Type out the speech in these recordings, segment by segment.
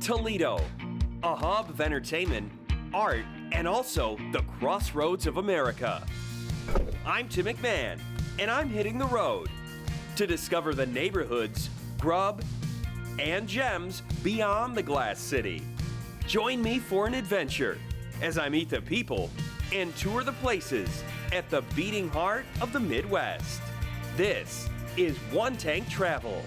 Toledo, a hub of entertainment, art, and also the crossroads of America. I'm Tim McMahon, and I'm hitting the road to discover the neighborhoods, grub, and gems beyond the Glass City. Join me for an adventure as I meet the people and tour the places at the beating heart of the Midwest. This is One Tank Travel.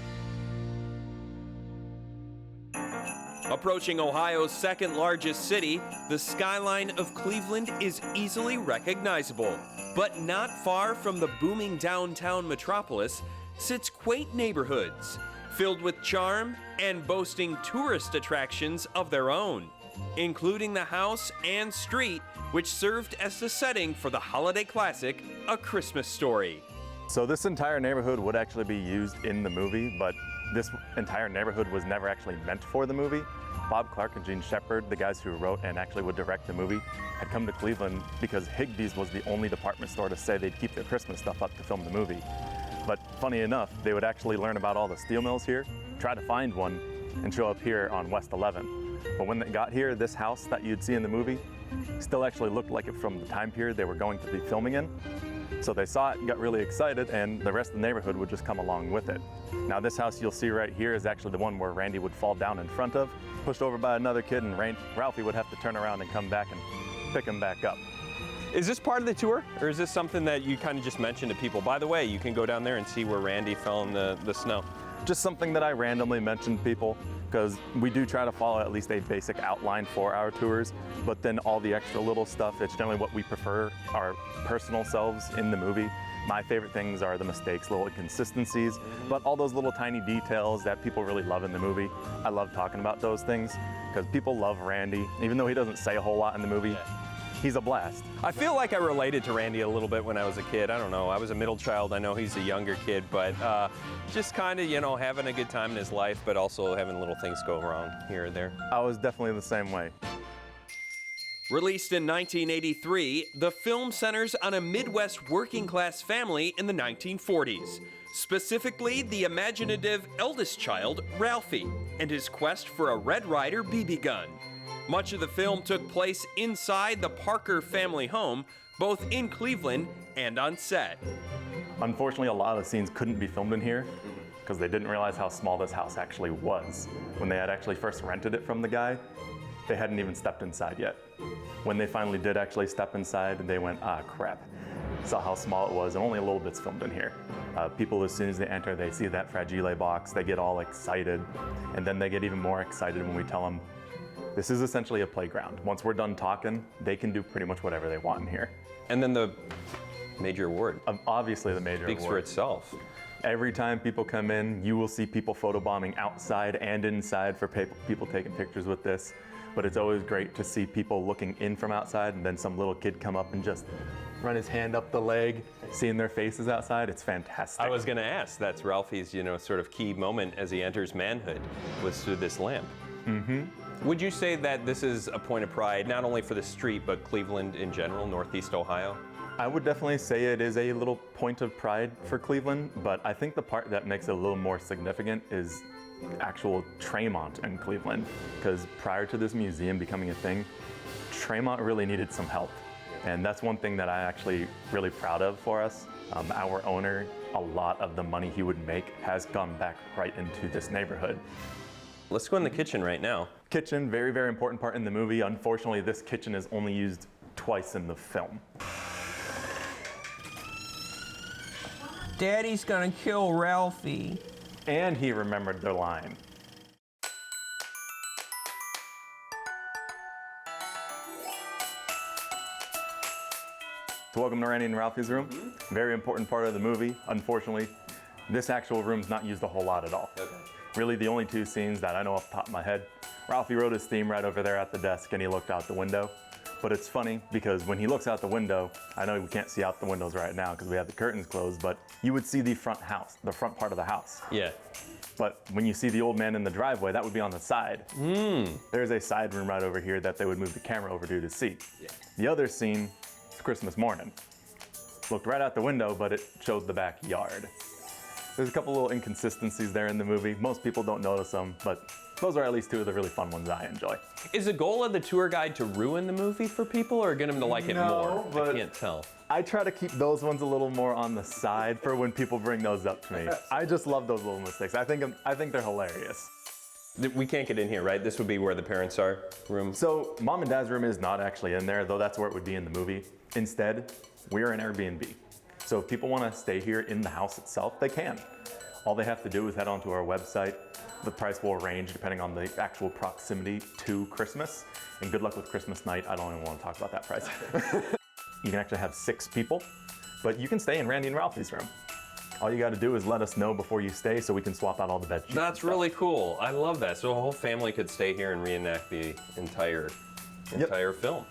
Approaching Ohio's second largest city, the skyline of Cleveland is easily recognizable. But not far from the booming downtown metropolis sits quaint neighborhoods filled with charm and boasting tourist attractions of their own, including the house and street which served as the setting for the holiday classic, A Christmas Story. So this entire neighborhood would actually be used in the movie, but this entire neighborhood was never actually meant for the movie. Bob Clark and Gene Shepard, the guys who wrote and actually would direct the movie, had come to Cleveland because Higbee's was the only department store to say they'd keep their Christmas stuff up to film the movie. But funny enough, they would actually learn about all the steel mills here, try to find one, and show up here on West 11. But when they got here, this house that you'd see in the movie still actually looked like it from the time period they were going to be filming in. So they saw it and got really excited, and the rest of the neighborhood would just come along with it. Now this house you'll see right here is actually the one where Randy would fall down in front of, pushed over by another kid, and Ralphie would have to turn around and come back and pick him back up. Is this part of the tour, or is this something that you kind of just mentioned to people? By the way, you can go down there and see where Randy fell in the snow. Just something that I randomly mentioned to people, because we do try to follow at least a basic outline for our tours, but then all the extra little stuff, it's generally what we prefer, our personal selves in the movie. My favorite things are the mistakes, little inconsistencies, but all those little tiny details that people really love in the movie. I love talking about those things, because people love Randy, even though he doesn't say a whole lot in the movie. He's a blast. I feel like I related to Randy a little bit when I was a kid. I don't know, I was a middle child. I know he's a younger kid, but just kind of, having a good time in his life, but also having little things go wrong here or there. I was definitely the same way. Released in 1983, the film centers on a Midwest working-class family in the 1940s, specifically the imaginative eldest child, Ralphie, and his quest for a Red Ryder BB gun. Much of the film took place inside the Parker family home, both in Cleveland and on set. Unfortunately, a lot of the scenes couldn't be filmed in here because they didn't realize how small this house actually was. When they had actually first rented it from the guy, they hadn't even stepped inside yet. When they finally did actually step inside, they went, ah, crap. Saw how small it was, and only a little bit's filmed in here. People, as soon as they enter, they see that Fragile box, they get all excited, and then they get even more excited when we tell them, this is essentially a playground. Once we're done talking, they can do pretty much whatever they want in here. And then the major award. Obviously the major award. Speaks for itself. Every time people come in, you will see people photobombing outside and inside for people taking pictures with this. But it's always great to see people looking in from outside and then some little kid come up and just run his hand up the leg, seeing their faces outside. It's fantastic. I was gonna ask, that's Ralphie's, sort of key moment as he enters manhood, was through this lamp. Mm-hmm. Would you say that this is a point of pride, not only for the street, but Cleveland in general, Northeast Ohio? I would definitely say it is a little point of pride for Cleveland, but I think the part that makes it a little more significant is actual Tremont in Cleveland. Because prior to this museum becoming a thing, Tremont really needed some help. And that's one thing that I'm actually really proud of for us. Our owner, a lot of the money he would make has gone back right into this neighborhood. Let's go in the kitchen right now. Kitchen, very, very important part in the movie. Unfortunately, this kitchen is only used twice in the film. Daddy's gonna kill Ralphie. And he remembered their line. So welcome to Randy and Ralphie's room. Very important part of the movie. Unfortunately, this actual room's not used a whole lot at all. Okay. Really the only two scenes that I know off the top of my head. Ralphie wrote his theme right over there at the desk and he looked out the window. But it's funny because when he looks out the window, I know we can't see out the windows right now because we have the curtains closed, but you would see the front part of the house. Yeah. But when you see the old man in the driveway, that would be on the side. There's a side room right over here that they would move the camera over to see. Yeah. The other scene is Christmas morning. Looked right out the window, but it shows the backyard. There's a couple little inconsistencies there in the movie. Most people don't notice them, but those are at least two of the really fun ones I enjoy. Is the goal of the tour guide to ruin the movie for people or get them to like it more? but I can't tell. I try to keep those ones a little more on the side for when people bring those up to me. I just love those little mistakes. I think they're hilarious. We can't get in here, right? This would be where the parents are, room? So mom and dad's room is not actually in there, though that's where it would be in the movie. Instead, we're an Airbnb. So if people want to stay here in the house itself, they can. All they have to do is head onto our website. The price will range depending on the actual proximity to Christmas. And good luck with Christmas night. I don't even want to talk about that price. You can actually have 6 people, but you can stay in Randy and Ralphie's room. All you got to do is let us know before you stay so we can swap out all the bed sheets. That's really cool. I love that. So a whole family could stay here and reenact the entire film.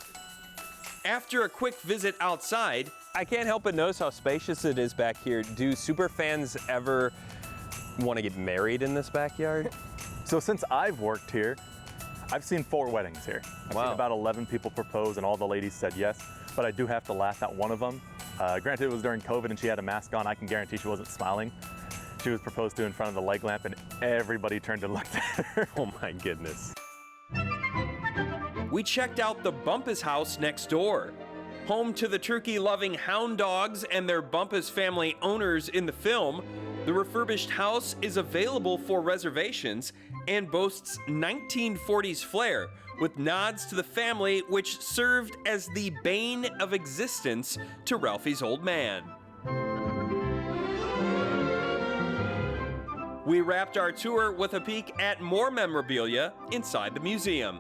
After a quick visit outside, I can't help but notice how spacious it is back here. Do super fans ever want to get married in this backyard? So since I've worked here, I've seen 4 weddings here. I've seen about 11 people propose and all the ladies said yes, but I do have to laugh at one of them. Granted, it was during COVID and she had a mask on. I can guarantee she wasn't smiling. She was proposed to in front of the leg lamp and everybody turned and looked at her. Oh my goodness. we checked out the Bumpus House next door. Home to the turkey-loving hound dogs and their Bumpus family owners in the film, the refurbished house is available for reservations and boasts 1940s flair, with nods to the family which served as the bane of existence to Ralphie's old man. We wrapped our tour with a peek at more memorabilia inside the museum.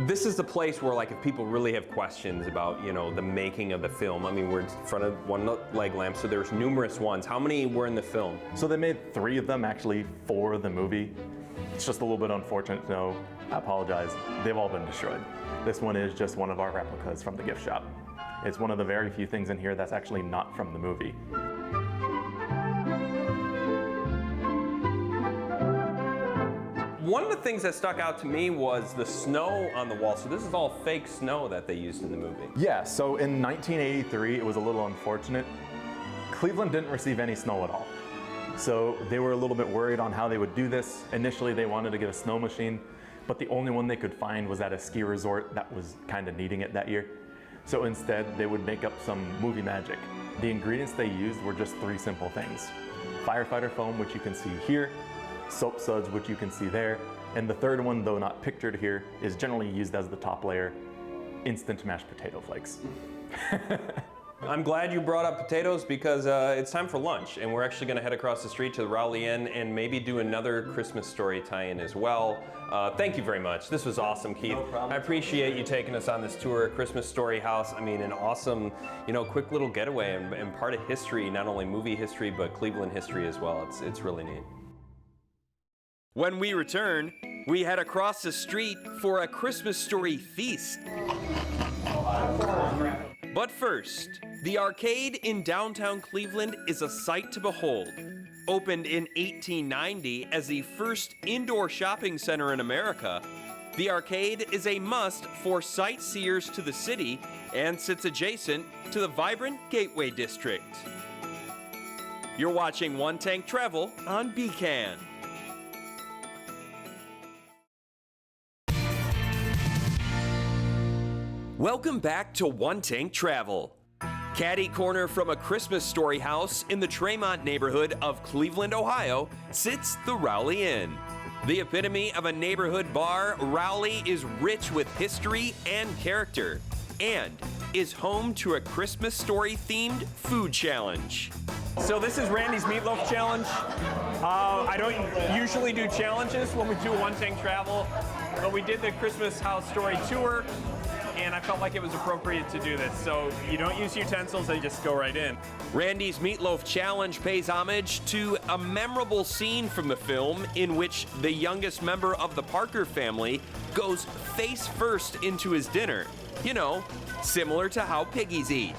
This is the place where, like, if people really have questions about, you know, the making of the film. I mean, we're in front of one leg lamp, so there's numerous ones. How many were in the film? So they made 3 of them actually for the movie. It's just a little bit unfortunate to know. I apologize. They've all been destroyed. This one is just one of our replicas from the gift shop. It's one of the very few things in here that's actually not from the movie. One of the things that stuck out to me was the snow on the wall. So this is all fake snow that they used in the movie. Yeah, so in 1983, it was a little unfortunate. Cleveland didn't receive any snow at all. So they were a little bit worried on how they would do this. Initially, they wanted to get a snow machine, but the only one they could find was at a ski resort that was kind of needing it that year. So instead, they would make up some movie magic. The ingredients they used were just 3 simple things. Firefighter foam, which you can see here, soap suds, which you can see there, and the third one, though not pictured here, is generally used as the top layer, instant mashed potato flakes. I'm glad you brought up potatoes because it's time for lunch, and we're actually going to head across the street to the Rowley Inn and maybe do another Christmas story tie-in as well. Thank you very much. This was awesome, Keith. No problem. I appreciate you taking us on this tour, Christmas Story House. I mean, an awesome, you know, quick little getaway and part of history, not only movie history, but Cleveland history as well. It's really neat. When we return, we head across the street for a Christmas Story feast. But first, the arcade in downtown Cleveland is a sight to behold. Opened in 1890 as the first indoor shopping center in America, the arcade is a must for sightseers to the city and sits adjacent to the vibrant Gateway district. You're watching One Tank Travel on BCAN. Welcome back to One Tank Travel. Caddy corner from a Christmas Story house in the Tremont neighborhood of Cleveland, Ohio, sits the Rowley Inn. The epitome of a neighborhood bar, Rowley is rich with history and character, and is home to a Christmas Story-themed food challenge. So this is Randy's Meatloaf Challenge. I don't usually do challenges when we do One Tank Travel, but we did the Christmas House Story tour, and I felt like it was appropriate to do this. So you don't use utensils, they just go right in. Randy's Meatloaf Challenge pays homage to a memorable scene from the film in which the youngest member of the Parker family goes face first into his dinner. You know, similar to how piggies eat.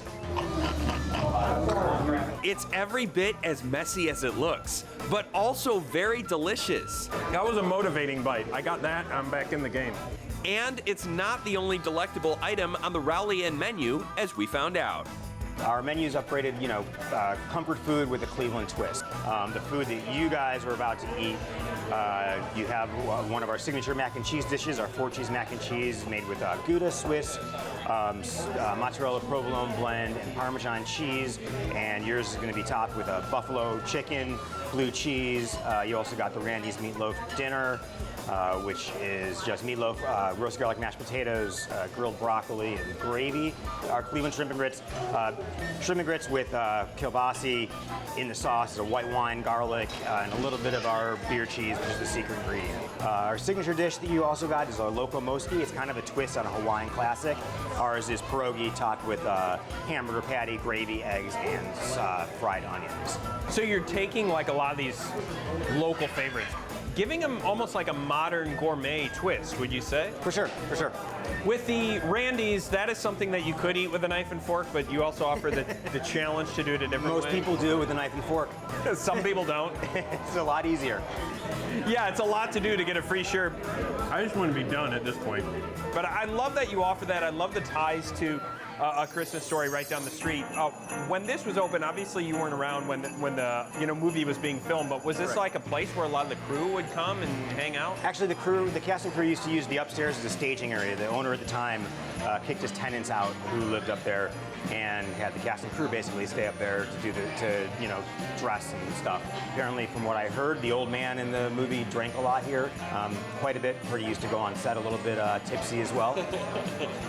It's every bit as messy as it looks, but also very delicious. That was a motivating bite. I got that, I'm back in the game. And it's not the only delectable item on the Rowley Inn menu, as we found out. Our menu's upgraded, comfort food with a Cleveland twist. The food that you guys are about to eat, you have one of our signature mac and cheese dishes, our 4-cheese mac and cheese made with Gouda, Swiss, mozzarella provolone blend, and Parmesan cheese. And yours is going to be topped with a buffalo chicken, blue cheese. You also got the Randy's meatloaf dinner, which is just meatloaf, roast garlic mashed potatoes, grilled broccoli, and gravy. Our Cleveland shrimp and grits with kielbasi in the sauce, a white wine, garlic, and a little bit of our beer cheese, which is the secret ingredient. Our signature dish that you also got is our loco moski. It's kind of a twist on a Hawaiian classic. Ours is pierogi topped with hamburger patty, gravy, eggs, and fried onions. So you're taking like a lot of these local favorites, giving them almost like a modern gourmet twist, would you say? For sure, for sure. With the Randy's, that is something that you could eat with a knife and fork, but you also offer the challenge to do it a different way. Most people do it with a knife and fork. Some people don't. It's a lot easier. Yeah, it's a lot to do to get a free shirt. I just want to be done at this point. But I love that you offer that. I love the ties to A Christmas Story right down the street. When this was open, obviously you weren't around when the movie was being filmed, but was this like a place where a lot of the crew would come and hang out? Actually, the cast and crew used to use the upstairs as a staging area. The owner at the time kicked his tenants out who lived up there and had the cast and crew basically stay up there to dress and stuff. Apparently, from what I heard, the old man in the movie drank a lot here, quite a bit. Heard he used to go on set a little bit tipsy as well.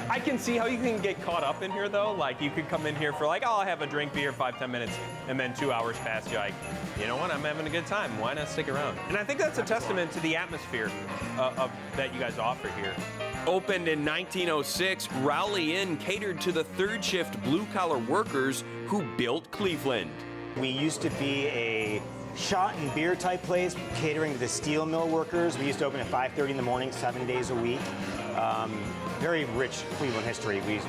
I can see how you can get caught up in here though. Like you could come in here for like, oh, I'll have a drink, beer, 5-10 minutes, and then 2 hours pass. You're like, you know what? I'm having a good time. Why not stick around? And I think that's a testament to the atmosphere that you guys offer here. Opened in 1906, Rowley Inn catered to the third shift blue-collar workers who built Cleveland. We used to be a shot and beer type place catering to the steel mill workers. We used to open at 5:30 in the morning, 7 days a week. Very rich Cleveland history. We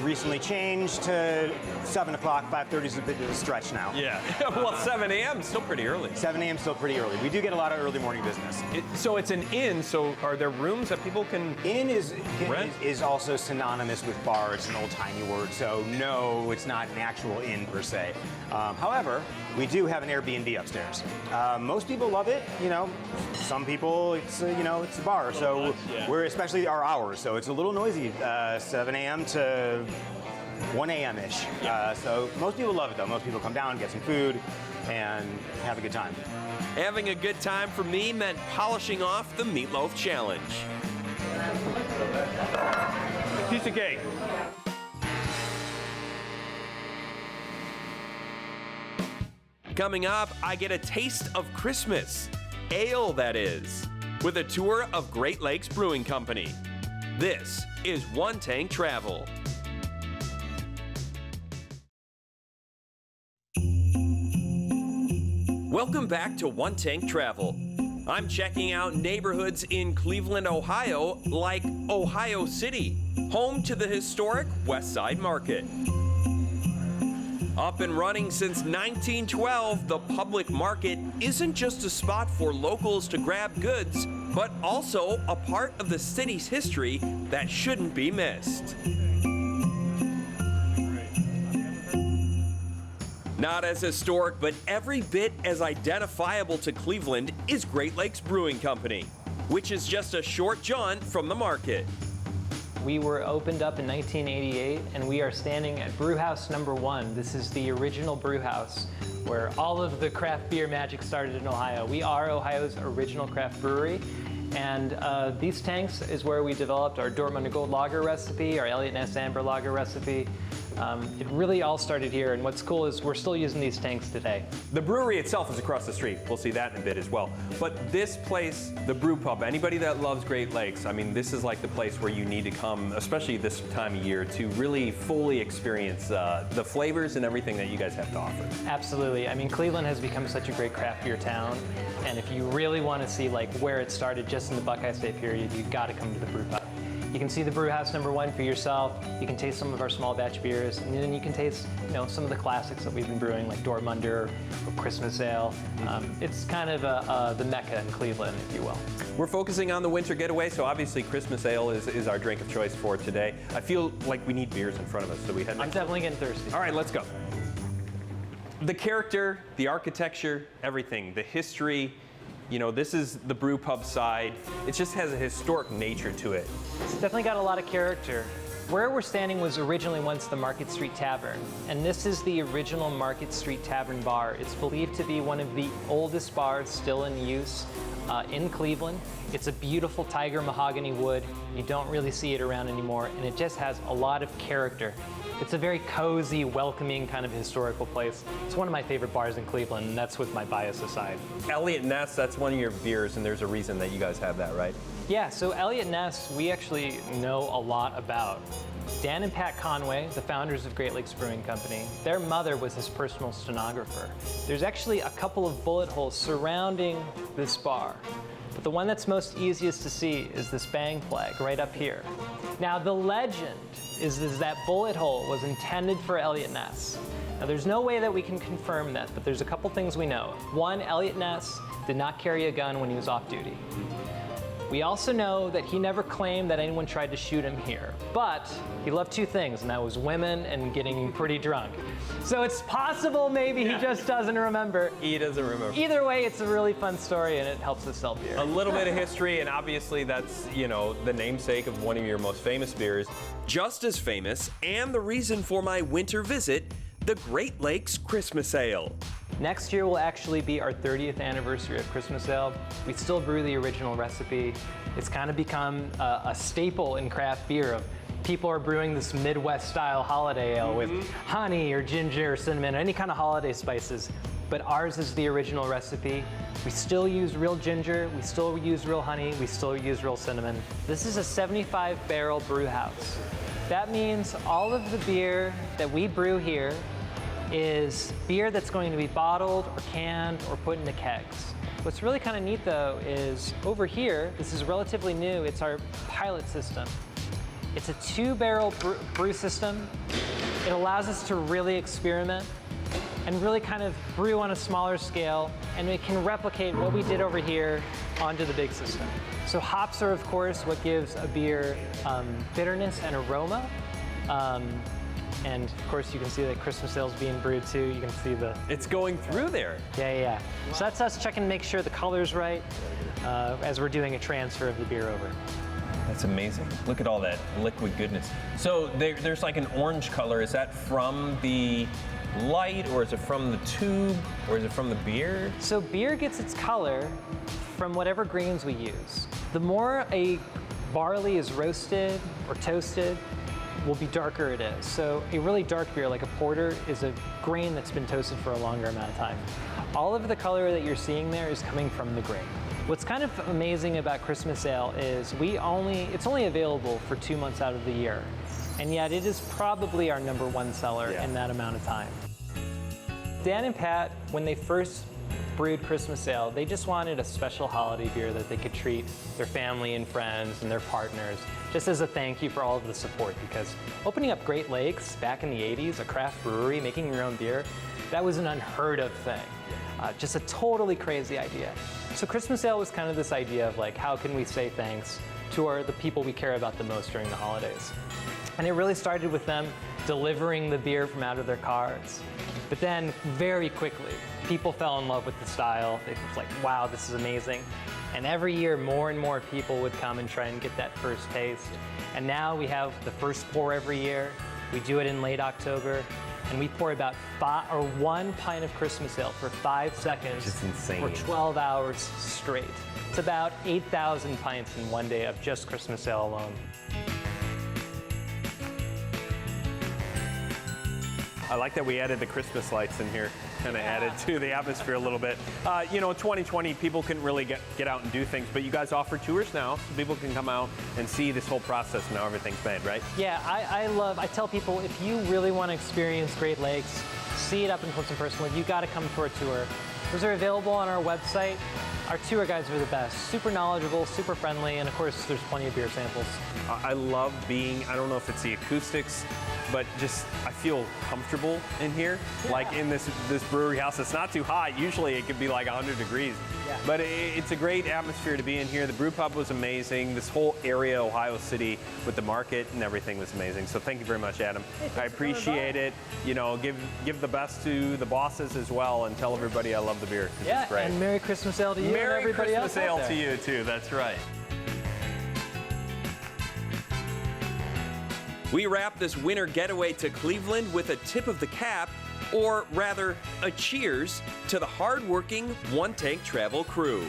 recently changed to 7 o'clock. 5:30 is a bit of a stretch now. Yeah. Well, 7 a.m. is still pretty early. 7 a.m. still pretty early. We do get a lot of early morning business. So it's an inn. So are there rooms that people can Inn rent? is also synonymous with bar. It's an old-timey word. So no, it's not an actual inn per se. However, we do have an Airbnb upstairs. Most people love it. Some people it's a bar. So we're especially our hours. So it's a little noisy, 7 a.m. to 1 a.m.-ish. So most people love it, though. Most people come down, get some food, and have a good time. Having a good time for me meant polishing off the meatloaf challenge. Piece of cake. Coming up, I get a taste of Christmas. Ale, that is. With a tour of Great Lakes Brewing Company. This is One Tank Travel. Welcome back to One Tank Travel. I'm checking out neighborhoods in Cleveland, Ohio, like Ohio City, home to the historic West Side Market. Up and running since 1912, the public market isn't just a spot for locals to grab goods, but also a part of the city's history that shouldn't be missed. Not as historic, but every bit as identifiable to Cleveland is Great Lakes Brewing Company, which is just a short jaunt from the market. We were opened up in 1988, and we are standing at Brew House number 1. This is the original brew house where all of the craft beer magic started in Ohio. We are Ohio's original craft brewery, and these tanks is where we developed our Dortmunder Gold Lager recipe, our Elliott Ness Amber Lager recipe. It really all started here, and what's cool is we're still using these tanks today. The brewery itself is across the street. We'll see that in a bit as well. But this place, the brew pub, anybody that loves Great Lakes, I mean, this is like the place where you need to come, especially this time of year, to really fully experience the flavors and everything that you guys have to offer. Absolutely. I mean, Cleveland has become such a great craft beer town, and if you really want to see like where it started just in the Buckeye State period, you've got to come to the brew pub. You can see the brew house #1 for yourself. You can taste some of our small batch beers, and then you can taste, some of the classics that we've been brewing, like Dortmunder or Christmas Ale. It's kind of the mecca in Cleveland, if you will. We're focusing on the winter getaway, so obviously Christmas Ale is our drink of choice for today. I feel like we need beers in front of us, so we head I'm definitely getting thirsty. All right, let's go. The character, the architecture, everything, the history, this is the brew pub side. It just has a historic nature to it. It's definitely got a lot of character. Where we're standing was originally once the Market Street Tavern, and this is the original Market Street Tavern bar. It's believed to be one of the oldest bars still in use in Cleveland. It's a beautiful tiger mahogany wood. You don't really see it around anymore, and it just has a lot of character. It's a very cozy, welcoming kind of historical place. It's one of my favorite bars in Cleveland, and that's with my bias aside. Elliot Ness, that's one of your beers, and there's a reason that you guys have that, right? Yeah, so Elliot Ness, we actually know a lot about. Dan and Pat Conway, the founders of Great Lakes Brewing Company, their mother was his personal stenographer. There's actually a couple of bullet holes surrounding this bar, but the one that's most easiest to see is this bang flag right up here. Now, the legend is that bullet hole was intended for Elliot Ness. Now, there's no way that we can confirm that, but there's a couple things we know. One, Elliot Ness did not carry a gun when he was off duty. We also know that he never claimed that anyone tried to shoot him here, but he loved two things, and that was women and getting pretty drunk. So it's possible maybe he just doesn't remember. He doesn't remember. Either way, it's a really fun story, and it helps us sell beer. A little bit of history, and obviously that's, the namesake of one of your most famous beers. Just as famous, and the reason for my winter visit, the Great Lakes Christmas Ale. Next year will actually be our 30th anniversary of Christmas Ale. We still brew the original recipe. It's kind of become a staple in craft beer of people are brewing this Midwest style holiday ale with honey or ginger or cinnamon or any kind of holiday spices. But ours is the original recipe. We still use real ginger, we still use real honey, we still use real cinnamon. This is a 75-barrel brew house. That means all of the beer that we brew here is beer that's going to be bottled or canned or put into kegs. What's really kind of neat though is over here, this is relatively new, it's our pilot system. It's a 2-barrel brew system. It allows us to really experiment and really kind of brew on a smaller scale, and it can replicate what we did over here onto the big system. So hops are of course what gives a beer bitterness and aroma. And of course you can see that Christmas ale's being brewed too. You can see It's going through there. Yeah. So that's us checking to make sure the color's right as we're doing a transfer of the beer over. That's amazing. Look at all that liquid goodness. So there's like an orange color. Is that from the light, or is it from the tube, or is it from the beer? So beer gets its color from whatever grains we use. The more a barley is roasted or toasted, will be darker it is. So a really dark beer like a porter is a grain that's been toasted for a longer amount of time. All of the color that you're seeing there is coming from the grain. What's kind of amazing about Christmas Ale is it's only available for 2 months out of the year, and yet it is probably our #1 seller in that amount of time. Dan and Pat, when they first brewed Christmas Ale, they just wanted a special holiday beer that they could treat their family and friends and their partners, just as a thank you for all of the support, because opening up Great Lakes back in the 80s, a craft brewery, making your own beer, that was an unheard of thing. Just a totally crazy idea. So Christmas Ale was kind of this idea of like, how can we say thanks to the people we care about the most during the holidays? And it really started with them delivering the beer from out of their cars. But then very quickly, people fell in love with the style. They was like, wow, this is amazing. And every year, more and more people would come and try and get that first taste. And now we have the first pour every year. We do it in late October. And we pour about 1 pint of Christmas Ale for 5 seconds Just insane. for 12 hours straight. It's about 8,000 pints in one day of just Christmas Ale alone. I like that we added the Christmas lights in here, kind of added to the atmosphere a little bit. 2020, people couldn't really get out and do things, but you guys offer tours now, so people can come out and see this whole process and how everything's made, right? Yeah, I tell people, if you really want to experience Great Lakes, see it up and close and personal, you got to come for a tour. Those are available on our website. Our tour guides are the best. Super knowledgeable, super friendly, and of course, there's plenty of beer samples. I love being, I don't know if it's the acoustics, but just I feel comfortable in here. Like in this brewery house, it's not too hot. Usually it could be like 100 degrees. Yeah. But it's a great atmosphere to be in here. The brew pub was amazing. This whole area, Ohio City, with the market and everything was amazing. So thank you very much, Adam. I appreciate it. You know, give the best to the bosses as well, and tell everybody I love the beer. Yeah, it's great. and Merry Christmas Ale to you and Merry everybody Christmas else out Ale there. to you too. That's right. We wrap this winter getaway to Cleveland with a tip of the cap, or rather, a cheers to the hardworking one-tank travel crew.